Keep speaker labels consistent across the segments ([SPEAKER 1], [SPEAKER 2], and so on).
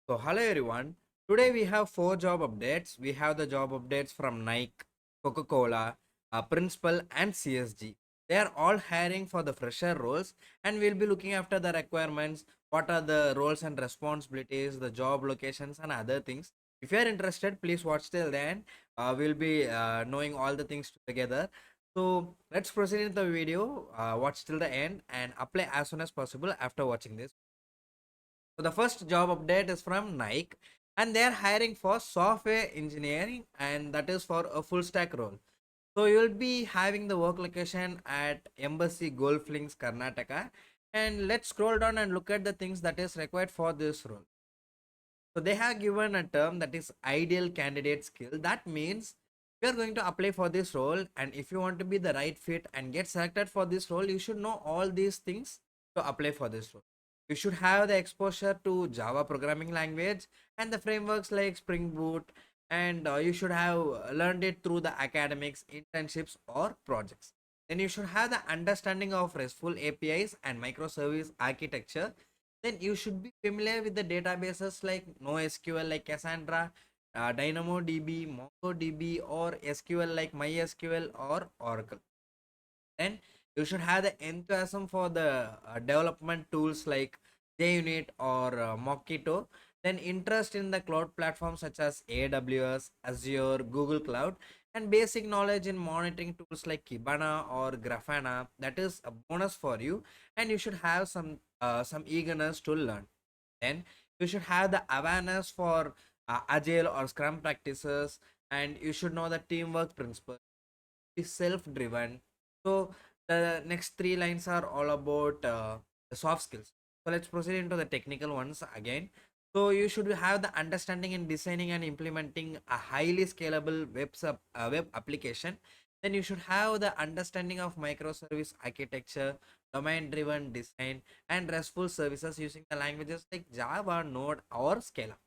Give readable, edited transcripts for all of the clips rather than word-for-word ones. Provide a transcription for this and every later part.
[SPEAKER 1] So hello everyone. Today we have four job updates. We have the job updates from Nike, Coca-Cola, Principal and CSG. They are all hiring for the fresher roles and we'll be looking after the requirements, what are the roles and responsibilities, the job locations and other things. If you are interested, please watch till then. We'll be knowing all the things together. So let's proceed in the video, watch till the end and apply as soon as possible after watching this. So the first job update is from Nike and they are hiring for software engineering and that is for a full stack role. So you'll be having the work location at Embassy Golf Links, Karnataka. And let's scroll down and look at the things that is required for this role. So they have given a term that is ideal candidate skill. That means you are going to apply for this role and if you want to be the right fit and get selected for this role, you should know all these things to apply for this role. You should have the exposure to Java programming language and the frameworks like Spring Boot, and you should have learned it through the academics, internships or projects. Then you should have the understanding of RESTful APIs and microservice architecture. Then you should be familiar with the databases like NoSQL like Cassandra, DynamoDB, MongoDB, or SQL like MySQL or Oracle. Then you should have the enthusiasm for the development tools like JUnit or Mockito. Then interest in the cloud platforms such as AWS, Azure, Google Cloud, and basic knowledge in monitoring tools like Kibana or Grafana. That is a bonus for you, and you should have some eagerness to learn. Then you should have the awareness for agile or scrum practices, and you should know the teamwork principle, be self-driven. So the next three lines are all about the soft skills. So let's proceed into the technical ones again. So you should have the understanding in designing and implementing a highly scalable web application. Then you should have the understanding of microservice architecture, domain driven design and restful services using the languages like Java, Node or Scala.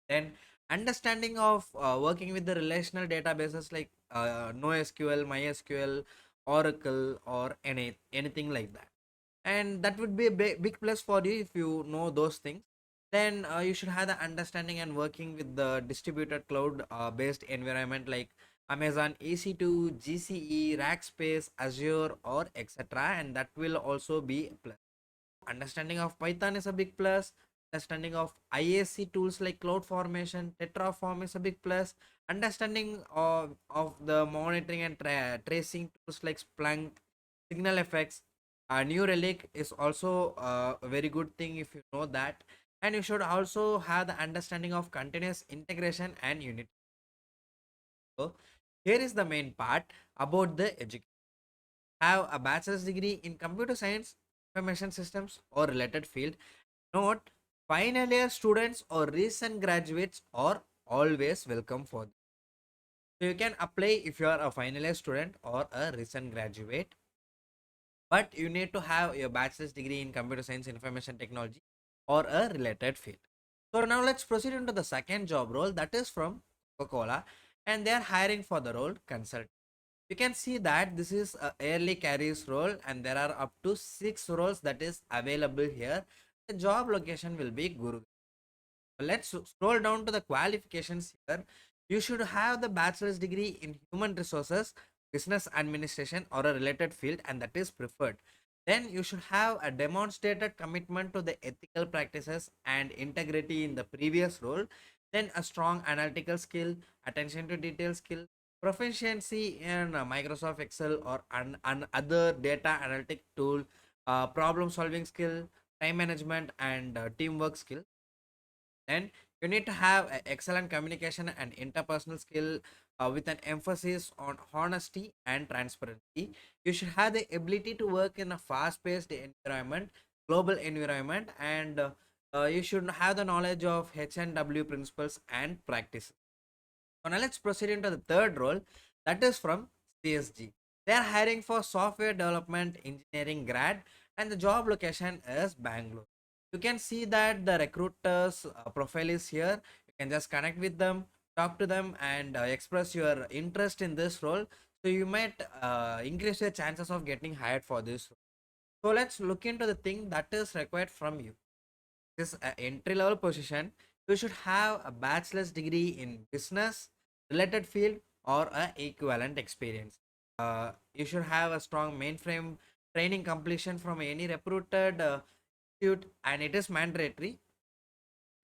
[SPEAKER 1] Then understanding of working with the relational databases like NoSQL, MySQL, Oracle or anything like that. And that would be a big plus for you if you know those things. Then you should have the understanding and working with the distributed cloud based environment like Amazon EC2, GCE, Rackspace, Azure or etc. And that will also be a plus. Understanding of Python is a big plus. Understanding of IAC tools like CloudFormation, Tetraform is a big plus. Understanding of the monitoring and tracing tools like Splunk, Signal Effects, New Relic is also a very good thing if you know that. And you should also have the understanding of continuous integration and unit. So here is the main part about the education. Have a bachelor's degree in computer science, information systems or related field. Note, final year students or recent graduates are always welcome for this. So you can apply if you are a final year student or a recent graduate, but you need to have your bachelor's degree in computer science, information technology or a related field. So now let's proceed into the second job role, that is from Coca-Cola, and they are hiring for the role consultant. You can see that this is a early carries role and there are up to 6 roles that is available here. The job location will be Gurugram. Let's scroll down to the qualifications here. You should have the bachelor's degree in human resources, business administration or a related field and that is preferred. Then you should have a demonstrated commitment to the ethical practices and integrity in the previous role. Then a strong analytical skill, attention to detail skill, proficiency in Microsoft Excel or other data analytic tool, problem solving skill, time management and teamwork skill. Then you need to have excellent communication and interpersonal skill with an emphasis on honesty and transparency. You should have the ability to work in a fast-paced environment, global environment, and you should have the knowledge of H&W principles and practices. So now let's proceed into the third role, that is from CSG. They are hiring for software development engineering grad and the job location is Bangalore. You can see that the recruiter's profile is here. You can just connect with them, talk to them and express your interest in this role. So you might increase your chances of getting hired for this role. So let's look into the thing that is required from you. This is an entry level position. You should have a bachelor's degree in business related field or a equivalent experience. You should have a strong mainframe training completion from any reputed institute, and it is mandatory.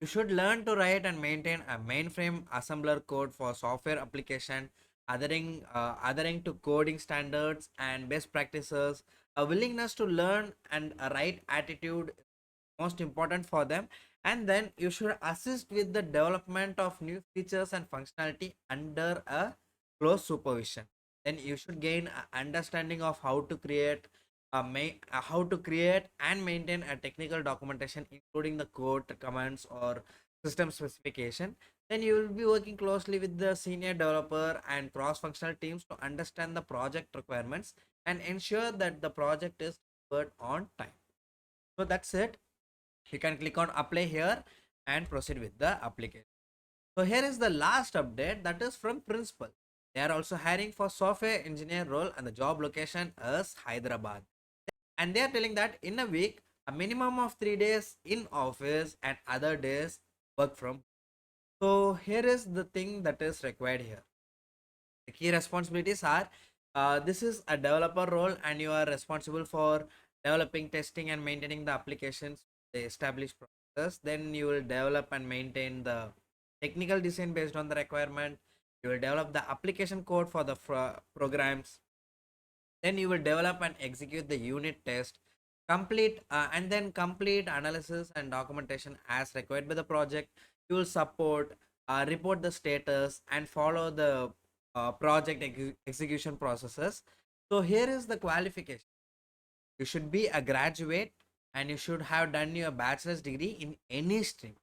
[SPEAKER 1] You should learn to write and maintain a mainframe assembler code for software application, othering to coding standards and best practices. A willingness to learn and a right attitude most important for them. And then you should assist with the development of new features and functionality under a close supervision. Then you should gain a understanding of how to create and maintain a technical documentation, including the code commands or system specification. Then you will be working closely with the senior developer and cross-functional teams to understand the project requirements and ensure that the project is delivered on time. So that's it. You can click on apply here and proceed with the application. So here is the last update, that is from principal. They are also hiring for software engineer role and the job location is Hyderabad. And they are telling that in a week, a minimum of 3 days in office and other days work from. So here is the thing that is required here. The key responsibilities are this is a developer role and you are responsible for developing, testing and maintaining the applications, the established process. Then you will develop and maintain the technical design based on the requirement. You will develop the application code for the programs. Then you will develop and execute the unit test, complete analysis and documentation as required by the project. You will support, report the status and follow the project execution processes. So here is the qualification. You should be a graduate and you should have done your bachelor's degree in any stream.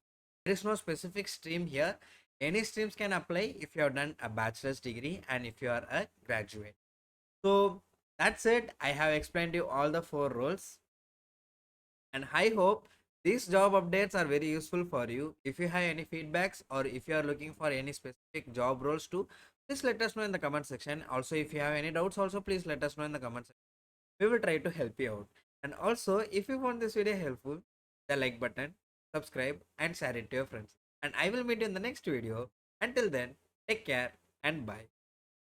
[SPEAKER 1] There is no specific stream here. Any streams can apply if you have done a bachelor's degree and if you are a graduate. So that's it. I have explained you all the four roles, and I hope these job updates are very useful for you. If you have any feedbacks or if you are looking for any specific job roles too, please let us know in the comment section. Also, if you have any doubts, also please let us know in the comment section. We will try to help you out. And also, if you found this video helpful, the like button, subscribe, and share it to your friends. And I will meet you in the next video. Until then, take care and bye.